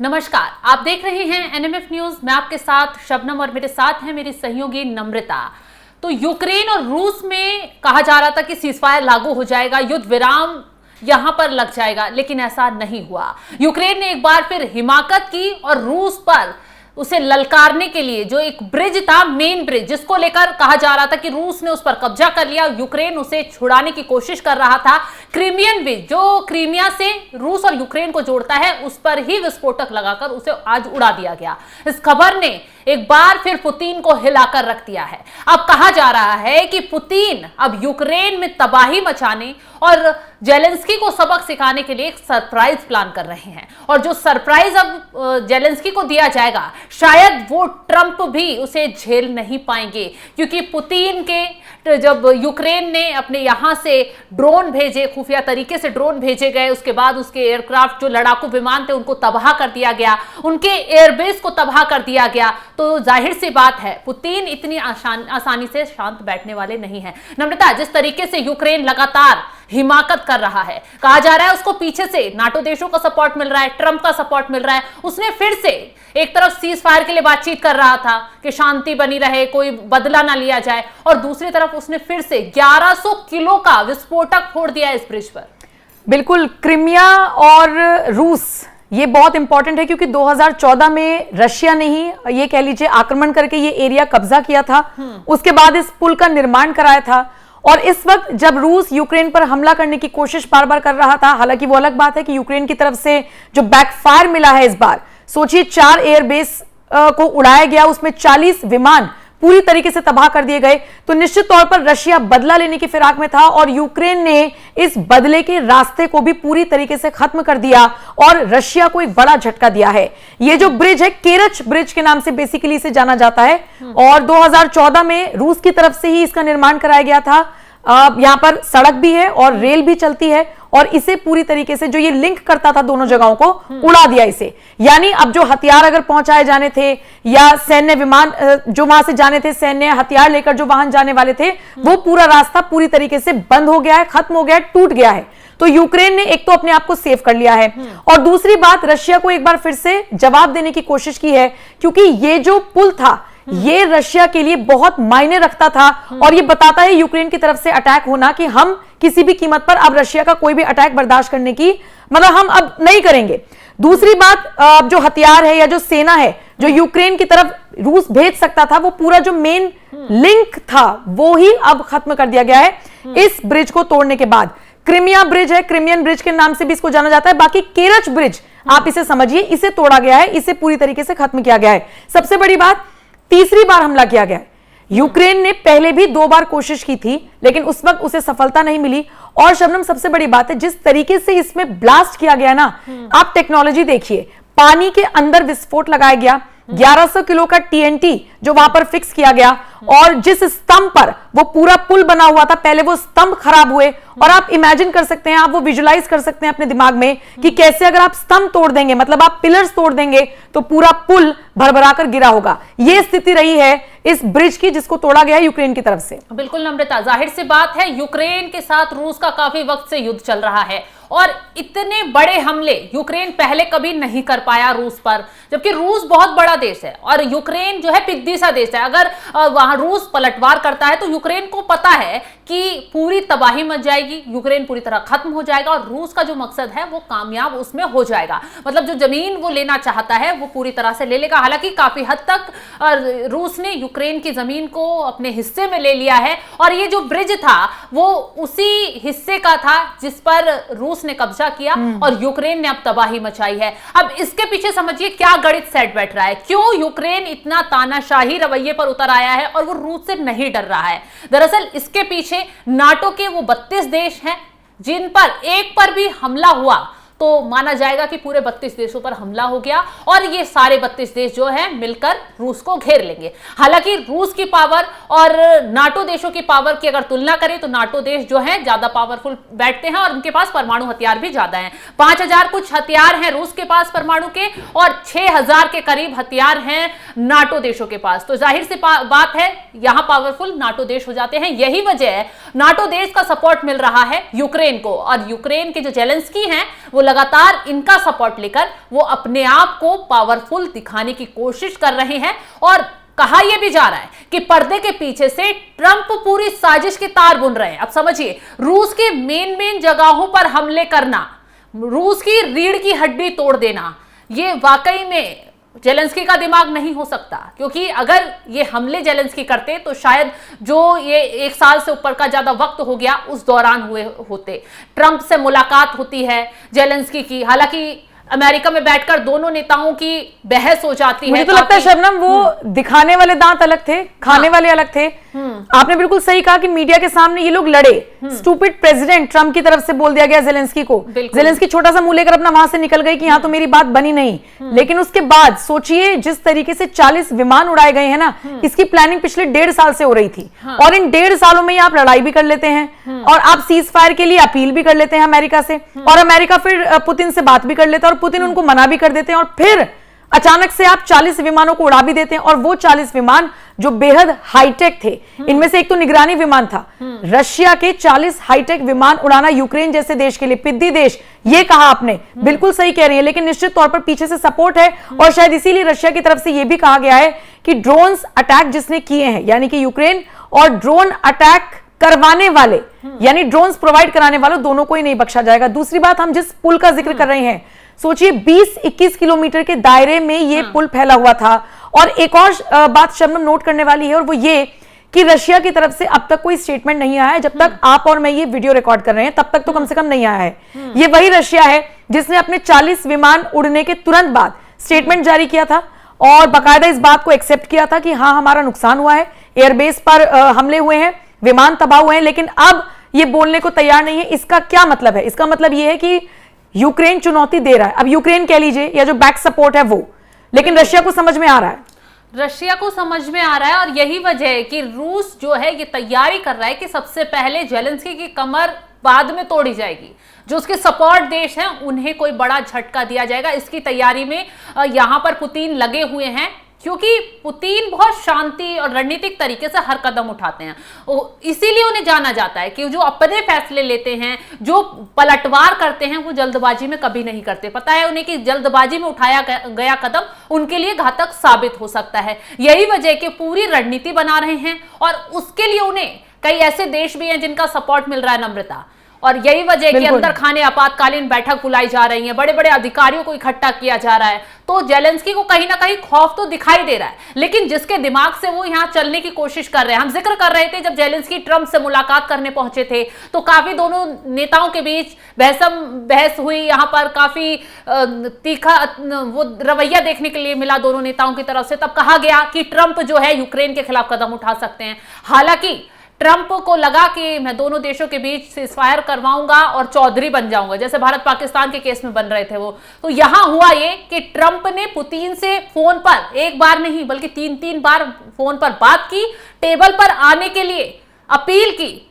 नमस्कार, आप देख रहे हैं एनएमएफ न्यूज। मैं आपके साथ शबनम और मेरे साथ है मेरी सहयोगी नम्रता। तो यूक्रेन और रूस में कहा जा रहा था कि सीजफायर लागू हो जाएगा, युद्ध विराम यहां पर लग जाएगा, लेकिन ऐसा नहीं हुआ। यूक्रेन ने एक बार फिर हिमाकत की और रूस पर उसे ललकारने के लिए जो एक ब्रिज था, मेन ब्रिज, जिसको लेकर कहा जा रहा था कि रूस ने उस पर कब्जा कर लिया, यूक्रेन उसे छुड़ाने की कोशिश कर रहा था। क्रीमियन ब्रिज जो क्रीमिया से रूस और यूक्रेन को जोड़ता है, उस पर ही विस्फोटक लगाकर उसे आज उड़ा दिया गया। इस खबर ने एक बार फिर पुतिन को हिलाकर रख दिया है। अब कहा जा रहा है कि पुतिन अब यूक्रेन में तबाही मचाने और जेलेंस्की को सबक सिखाने के लिए एक सरप्राइज प्लान कर रहे हैं, और जो सरप्राइज अब जेलेंस्की को दिया जाएगा, शायद वो ट्रंप भी उसे झेल नहीं पाएंगे, क्योंकि पुतिन के जब यूक्रेन ने अपने यहां से ड्रोन भेजे, खुफिया तरीके से ड्रोन भेजे गए, उसके बाद उसके एयरक्राफ्ट जो लड़ाकू विमान थे उनको तबाह कर दिया गया, उनके एयरबेस को तबाह कर दिया गया, तो जाहिर सी बात है पुतिन इतनी आसानी से शांत बैठने वाले नहीं है। नम्रता, जिस तरीके से यूक्रेन लगातार हिमाकत कर रहा है, कहा जा रहा है उसको पीछे से नाटो देशों का सपोर्ट मिल रहा है, ट्रंप का सपोर्ट मिल रहा है। उसने फिर से एक तरफ सीज फायर के लिए बातचीत कर रहा था कि शांति बनी रहे, कोई बदला ना लिया जाए, और दूसरी तरफ उसने फिर से 1100 किलो का विस्फोटक फोड़ दिया इस ब्रिज पर। बिल्कुल, क्रीमिया और रूस ये बहुत इंपॉर्टेंट है, क्योंकि 2014 में रशिया ने ही ये कह लीजिए आक्रमण करके ये एरिया कब्जा किया था। उसके बाद इस पुल का निर्माण कराया था, और इस वक्त जब रूस यूक्रेन पर हमला करने की कोशिश बार बार कर रहा था, हालांकि वो अलग बात है कि यूक्रेन की तरफ से जो बैकफायर मिला है इस बार, सोचिए 4 एयरबेस को उड़ाया गया, उसमें 40 विमान पूरी तरीके से तबाह कर दिए गए। तो निश्चित तौर पर रशिया बदला लेने की फिराक में था, और यूक्रेन ने इस बदले के रास्ते को भी पूरी तरीके से खत्म कर दिया और रशिया को एक बड़ा झटका दिया है। ये जो ब्रिज है, केरच ब्रिज के नाम से बेसिकली इसे जाना जाता है, और 2014 में रूस की तरफ से ही इसका निर्माण कराया गया था। यहां पर सड़क भी है और रेल भी चलती है, और इसे पूरी तरीके से जो ये लिंक करता था दोनों जगहों को, उड़ा दिया इसे। यानी अब जो हथियार अगर पहुंचाए जाने थे या सैन्य विमान जो वहां से जाने थे, सैन्य हथियार लेकर जो वाहन जाने वाले थे, वो पूरा रास्ता पूरी तरीके से बंद हो गया है, खत्म हो गया है, टूट गया है। तो यूक्रेन ने एक तो अपने आप को सेव कर लिया है, और दूसरी बात, रशिया को एक बार फिर से जवाब देने की कोशिश की है, क्योंकि ये जो पुल था ये रशिया के लिए बहुत मायने रखता था, और ये बताता है यूक्रेन की तरफ से अटैक होना कि हम किसी भी कीमत पर अब रशिया का कोई भी अटैक बर्दाश्त करने की मतलब हम अब नहीं करेंगे। दूसरी बात, जो हथियार है या जो सेना है जो यूक्रेन की तरफ रूस भेज सकता था, वो पूरा जो मेन लिंक था वो ही अब खत्म कर दिया गया है इस ब्रिज को तोड़ने के बाद। क्रीमिया ब्रिज है, क्रीमियन ब्रिज के नाम से भी इसको जाना जाता है। बाकी केरच ब्रिज आप इसे समझिए, इसे तोड़ा गया है, इसे पूरी तरीके से खत्म किया गया है। सबसे बड़ी बात, तीसरी बार हमला किया गया है। यूक्रेन ने पहले भी 2 बार कोशिश की थी, लेकिन उस वक्त उसे सफलता नहीं मिली। और शबनम, सबसे बड़ी बात है जिस तरीके से इसमें ब्लास्ट किया गया ना, आप टेक्नोलॉजी देखिए, पानी के अंदर विस्फोट लगाया गया, 1100 किलो का TNT जो वहां पर फिक्स किया गया, और जिस स्तंभ पर वो पूरा पुल बना हुआ था, पहले वो स्तंभ खराब हुए, और आप इमेजिन कर सकते हैं, आप वो विजुलाइज कर सकते हैं अपने दिमाग में कि कैसे अगर आप स्तंभ तोड़ देंगे, मतलब आप पिलर्स तोड़ देंगे, तो पूरा पुल भरभरा कर गिरा होगा। ये स्थिति रही है इस ब्रिज की, जिसको तोड़ा गया है यूक्रेन की तरफ से। बिल्कुल नम्रता, जाहिर सी बात है यूक्रेन के साथ रूस का काफी वक्त से युद्ध चल रहा है, और इतने बड़े हमले यूक्रेन पहले कभी नहीं कर पाया रूस पर, जबकि रूस बहुत बड़ा देश है और यूक्रेन जो है पिद्दी सा देश है। अगर वहां रूस पलटवार करता है तो यूक्रेन को पता है कि पूरी तबाही मच जाएगी, यूक्रेन पूरी तरह खत्म हो जाएगा, और रूस का जो मकसद है वो कामयाब उसमें हो जाएगा। मतलब जो जमीन वो लेना चाहता है वो पूरी तरह से ले लेगा। हालांकि काफी हद तक रूस ने यूक्रेन की जमीन को अपने हिस्से में ले लिया है, और ये जो ब्रिज था वो उसी हिस्से का था जिस पर रूस ने कब्जा किया, और यूक्रेन ने अब तबाही मचाई है। अब इसके पीछे समझिए क्या गणित सेट बैठ रहा है, क्यों यूक्रेन इतना तानाशाही रवैये पर उतर आया है और वो रूस से नहीं डर रहा है। दरअसल इसके पीछे नाटो के वो 32 देश हैं जिन पर एक पर भी हमला हुआ तो माना जाएगा कि पूरे 32 देशों पर हमला हो गया, और ये सारे 32 देश जो हैं मिलकर रूस को घेर लेंगे। हालांकि रूस की पावर और नाटो देशों की पावर की अगर तुलना करें तो नाटो देश जो हैं ज्यादा पावरफुल बैठते हैं, और उनके पास परमाणु हथियार भी ज्यादा हैं। 5000 कुछ हथियार हैं रूस के पास परमाणु के, और 6000 के करीब हथियार हैं नाटो देशों के पास। तो जाहिर सी बात है यहां पावरफुल नाटो देश हो जाते हैं। यही वजह है नाटो देश का सपोर्ट मिल रहा है यूक्रेन को, और यूक्रेन के जो जेलेंस्की हैं वो लगातार इनका सपोर्ट लेकर वो अपने आप को पावरफुल दिखाने की कोशिश कर रहे हैं। और कहा यह भी जा रहा है कि पर्दे के पीछे से ट्रंप पूरी साजिश के तार बुन रहे हैं। अब समझिए, रूस के मेन जगहों पर हमले करना, रूस की रीढ़ की हड्डी तोड़ देना, ये वाकई में जेलेंस्की का दिमाग नहीं हो सकता। क्योंकि अगर ये हमले जेलेंस्की करते तो शायद जो ये 1 साल से ऊपर का ज्यादा वक्त हो गया उस दौरान हुए होते। ट्रंप से मुलाकात होती है जेलेंस्की की, हालांकि अमेरिका में बैठकर दोनों नेताओं की बहस हो जाती है। मुझे तो लगता है शबनम, वो दिखाने वाले दांत अलग थे, खाने वाले अलग थे। आपने बिल्कुल सही कहा कि मीडिया के सामने ये लोग लड़े। स्टूपिड प्रेसिडेंट ट्रंप की तरफ से बोल दिया गया जेलेंस्की को। जेलेंस्की छोटा सा मुंह लेकर अपना वहां से निकल गई कि यहाँ तो मेरी बात बनी नहीं। लेकिन उसके बाद सोचिए, जिस तरीके से 40 विमान उड़ाए गए हैं ना, इसकी प्लानिंग पिछले 1.5 साल से हो रही थी। और इन 1.5 सालों में आप लड़ाई भी कर लेते हैं और आप सीज फायर के लिए अपील भी कर लेते हैं अमेरिका से, और अमेरिका फिर पुतिन से बात भी कर लेता है और पुतिन उनको मना भी कर देते हैं, और फिर अचानक से आप 40 विमानों को उड़ा भी देते हैं। और वो 40 विमान जो बेहद हाईटेक थे, इनमें से एक तो निगरानी विमान था। रशिया के 40 हाईटेक विमान उड़ाना यूक्रेन जैसे देश के लिए, पिद्दी देश, ये कहा आपने, बिल्कुल सही कह रही है। लेकिन निश्चित तौर पर पीछे से सपोर्ट है, और शायद इसीलिए रशिया की तरफ से यह भी कहा गया है कि ड्रोन्स अटैक जिसने किए हैं, यानी कि यूक्रेन, और ड्रोन अटैक करवाने वाले यानी ड्रोन्स प्रोवाइड कराने वालों, दोनों को ही नहीं बख्शा जाएगा। दूसरी बात, हम जिस पुल का जिक्र कर रहे हैं, सोचिए 20-21 किलोमीटर के दायरे में ये पुल फैला हुआ था। और एक और बात शबनम नोट करने वाली है, और वो ये कि रशिया की तरफ से अब तक कोई स्टेटमेंट नहीं आया है। जब तक आप और मैं ये वीडियो रिकॉर्ड कर रहे हैं तब तक तो कम से कम नहीं आया है। ये वही रशिया है जिसने अपने 40 विमान उड़ने के तुरंत बाद स्टेटमेंट जारी किया था और बाकायदा इस बात को एक्सेप्ट किया था कि हाँ, हमारा नुकसान हुआ है, एयरबेस पर हमले हुए हैं, विमान तबाह हुए हैं। लेकिन अब ये बोलने को तैयार नहीं है। इसका क्या मतलब है? इसका मतलब ये है कि यूक्रेन चुनौती दे रहा है। अब यूक्रेन कह लीजिए या जो बैक सपोर्ट है वो, लेकिन रशिया को समझ में आ रहा है, रशिया को समझ में आ रहा है। और यही वजह है कि रूस जो है ये तैयारी कर रहा है कि सबसे पहले जेलेंस्की की कमर बाद में तोड़ी जाएगी। जो उसके सपोर्ट देश हैं उन्हें कोई बड़ा झटका दिया जाएगा। इसकी तैयारी में यहां पर पुतिन लगे हुए हैं, क्योंकि पुतिन बहुत शांति और रणनीतिक तरीके से हर कदम उठाते हैं। इसीलिए उन्हें जाना जाता है कि जो अपने फैसले लेते हैं, जो पलटवार करते हैं, वो जल्दबाजी में कभी नहीं करते। पता है उन्हें कि जल्दबाजी में उठाया गया कदम उनके लिए घातक साबित हो सकता है। यही वजह कि पूरी रणनीति बना रहे हैं, और उसके लिए उन्हें कई ऐसे देश भी हैं जिनका सपोर्ट मिल रहा है, नम्रता। और यही वजह कि अंदर खाने आपातकालीन बैठक बुलाई जा रही है, बड़े बड़े अधिकारियों को इकट्ठा किया जा रहा है। तो जेलेंस्की को कहीं ना कहीं खौफ तो दिखाई दे रहा है, लेकिन जिसके दिमाग से वो यहाँ चलने की कोशिश कर रहे हैं। हम जिक्र कर रहे थे जब जेलेंस्की ट्रंप से मुलाकात करने पहुंचे थे तो काफी दोनों नेताओं के बीच बहस हुई। यहाँ पर काफी तीखा वो रवैया देखने के लिए मिला दोनों नेताओं की तरफ से। तब कहा गया कि ट्रंप जो है यूक्रेन के खिलाफ कदम उठा सकते हैं। हालांकि ट्रंप को लगा कि मैं दोनों देशों के बीच सीजफायर करवाऊंगा और चौधरी बन जाऊंगा, जैसे भारत पाकिस्तान के केस में बन रहे थे वो। तो यहां हुआ ये कि ट्रंप ने पुतिन से फोन पर एक बार नहीं बल्कि 3-3 बार फोन पर बात की, टेबल पर आने के लिए अपील की,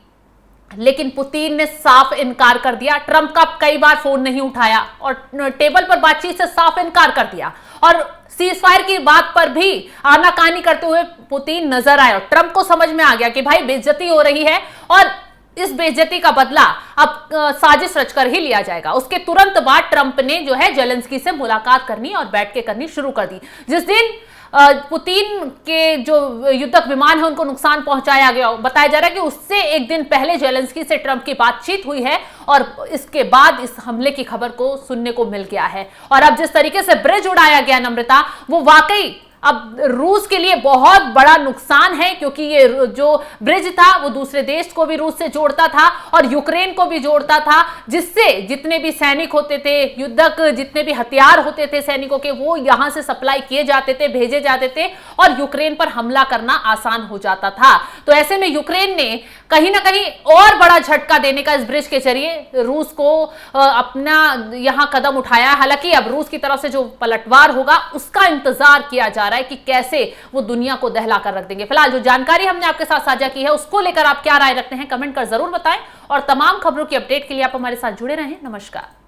लेकिन पुतिन ने साफ इनकार कर दिया। ट्रंप का कई बार फोन नहीं उठाया और टेबल पर बातचीत से साफ इनकार कर दिया, और सीजफायर की बात पर भी आनाकानी करते हुए पुतिन नजर आए। और ट्रंप को समझ में आ गया कि भाई बेइज्जती हो रही है और इस बेइज्जती का बदला अब साजिश रचकर ही लिया जाएगा। उसके तुरंत बाद ट्रंप ने जो है जेलेंस्की से मुलाकात करनी और बैठ के करनी शुरू कर दी। जिस दिन पुतिन के जो युद्धक विमान है उनको नुकसान पहुंचाया गया, बताया जा रहा है कि उससे एक दिन पहले जेलेंस्की से ट्रंप की बातचीत हुई है, और इसके बाद इस हमले की खबर को सुनने को मिल गया है। और अब जिस तरीके से ब्रिज उड़ाया गया नम्रता, वो वाकई अब रूस के लिए बहुत बड़ा नुकसान है, क्योंकि ये जो ब्रिज था वो दूसरे देश को भी रूस से जोड़ता था और यूक्रेन को भी जोड़ता था, जिससे जितने भी सैनिक होते थे, युद्धक जितने भी हथियार होते थे सैनिकों के, वो यहां से सप्लाई किए जाते थे, भेजे जाते थे, और यूक्रेन पर हमला करना आसान हो जाता था। तो ऐसे में यूक्रेन ने कहीं ना कहीं और बड़ा झटका देने का इस ब्रिज के जरिए रूस को अपना यहां कदम उठाया। हालांकि अब रूस की तरफ से जो पलटवार होगा उसका इंतजार किया जा रहा है कि कैसे वो दुनिया को दहला कर रख देंगे। फिलहाल जो जानकारी हमने आपके साथ साझा की है उसको लेकर आप क्या राय रखते हैं, कमेंट कर जरूर बताएं, और तमाम खबरों की अपडेट के लिए आप हमारे साथ जुड़े रहें। नमस्कार।